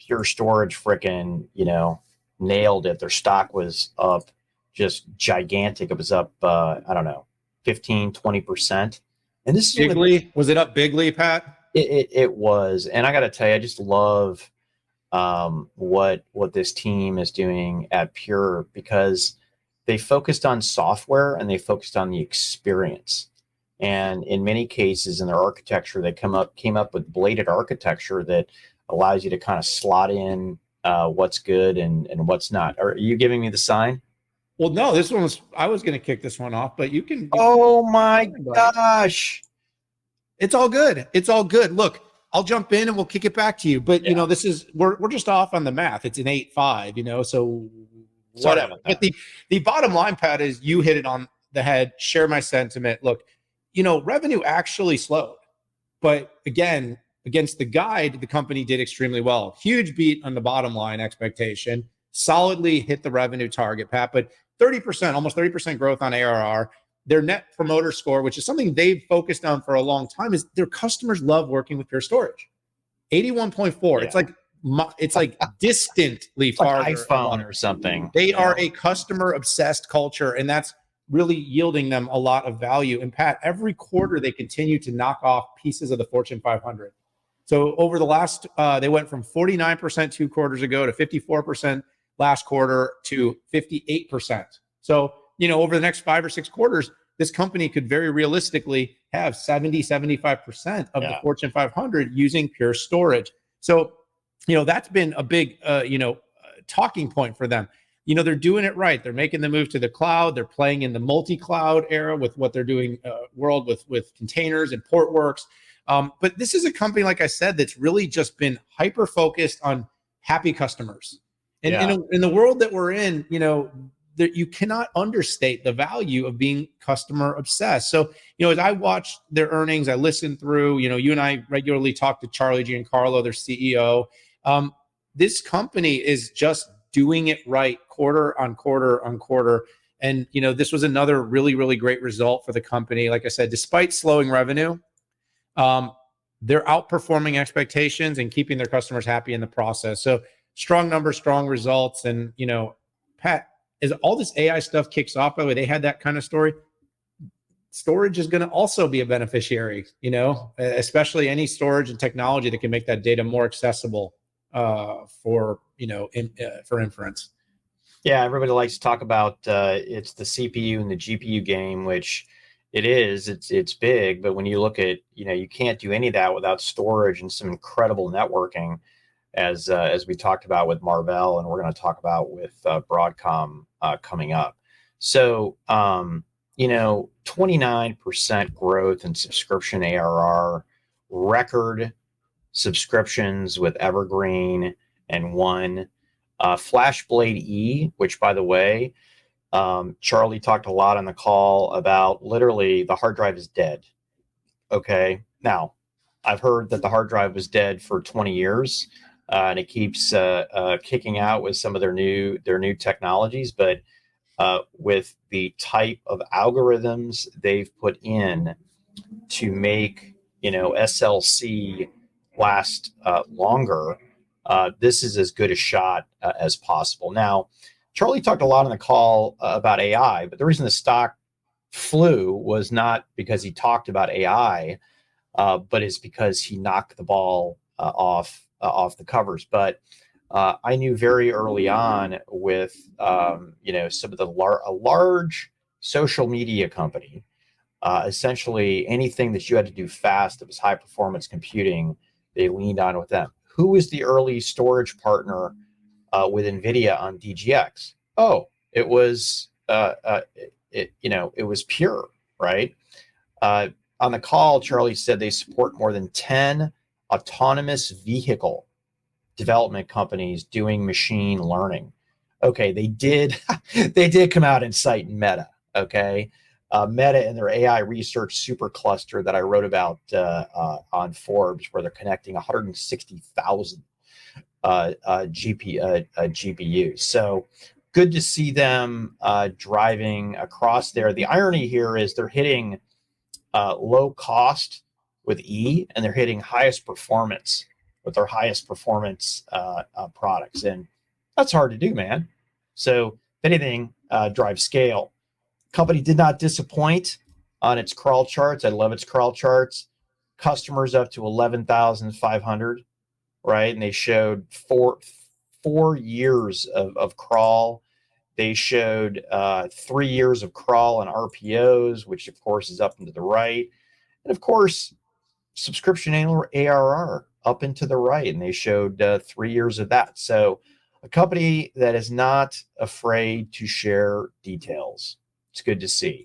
Pure Storage frickin', nailed it. Their stock was up just gigantic. It was up, I don't know, 15-20%. And this is what Bigly, was it up bigly, Pat? it was. And I got to tell you, I just love what this team is doing at Pure, because they focused on software and they focused on the experience. And in many cases in their architecture, they came up with bladed architecture that allows you to kind of slot in what's good and what's not. Are you giving me the sign? Well, no, this one was, I was going to kick this one off, but Oh my gosh. It's all good. It's all good. Look, I'll jump in and we'll kick it back to you. But Yeah. this is we're just off on the math. It's an 8.5, so Sorry whatever. about that. But the bottom line, Pat, is you hit it on the head. Share my sentiment. Look, revenue actually slowed. But again, against the guide, the company did extremely well. Huge beat on the bottom line expectation. Solidly hit the revenue target, Pat. But 30%, almost 30% growth on ARR. Their net promoter score, which is something they've focused on for a long time, is their customers love working with Pure Storage. 81.4. Yeah. It's like distantly it's farther. Like iPhone or something. They are a customer obsessed culture, and that's really yielding them a lot of value. And Pat, every quarter they continue to knock off pieces of the Fortune 500. So over the last, they went from 49% 2 quarters ago to 54% last quarter to 58%. So, over the next 5 or 6 quarters, this company could very realistically have 70-75% of the Fortune 500 using Pure Storage. So, that's been a big, talking point for them. They're doing it right. They're making the move to the cloud. They're playing in the multi-cloud era with what they're doing world with containers and Portworx. But this is a company, like I said, that's really just been hyper-focused on happy customers. And in the world that we're in, that you cannot understate the value of being customer obsessed. So, as I watched their earnings, I listened through, you and I regularly talk to Charlie Giancarlo, their CEO. This company is just doing it right quarter on quarter on quarter. And, this was another really, really great result for the company. Like I said, despite slowing revenue, they're outperforming expectations and keeping their customers happy in the process. So strong numbers, strong results. And, Pat, as all this AI stuff kicks off, by the way, they had that kind of story. Storage is going to also be a beneficiary, especially any storage and technology that can make that data more accessible for inference. Yeah, everybody likes to talk about it's the CPU and the GPU game, which it is. It's big, but when you look at, you can't do any of that without storage and some incredible networking, as we talked about with Marvell, and we're going to talk about with Broadcom coming up. So, 29% growth in subscription ARR, record subscriptions with Evergreen and One. FlashBlade E, which, by the way, Charlie talked a lot on the call about literally the hard drive is dead. Okay. Now, I've heard that the hard drive was dead for 20 years. And it keeps kicking out with some of their new technologies, but with the type of algorithms they've put in to make SLC last longer, this is as good a shot as possible. Now, Charlie talked a lot on the call about AI, but the reason the stock flew was not because he talked about AI, but is because he knocked the ball off the covers. But I knew very early on with some of the a large social media company, essentially anything that you had to do fast that was high performance computing, they leaned on with them. Who was the early storage partner with NVIDIA on DGX? Oh, it was it was Pure, right? On the call, Charlie said they support more than 10 autonomous vehicle development companies doing machine learning. Okay, they did come out and cite Meta. Okay, Meta and their AI research supercluster that I wrote about on Forbes, where they're connecting 160,000 GPUs. So good to see them driving across there. The irony here is they're hitting low cost with E, and they're hitting highest performance with their highest performance products. And that's hard to do, man. So if anything, drive scale. Company did not disappoint on its crawl charts. I love its crawl charts. Customers up to 11,500, right? And they showed four years of crawl. They showed 3 years of crawl and RPOs, which of course is up and to the right. And of course, subscription annual ARR up and to the right. And they showed 3 years of that. So a company that is not afraid to share details. It's good to see.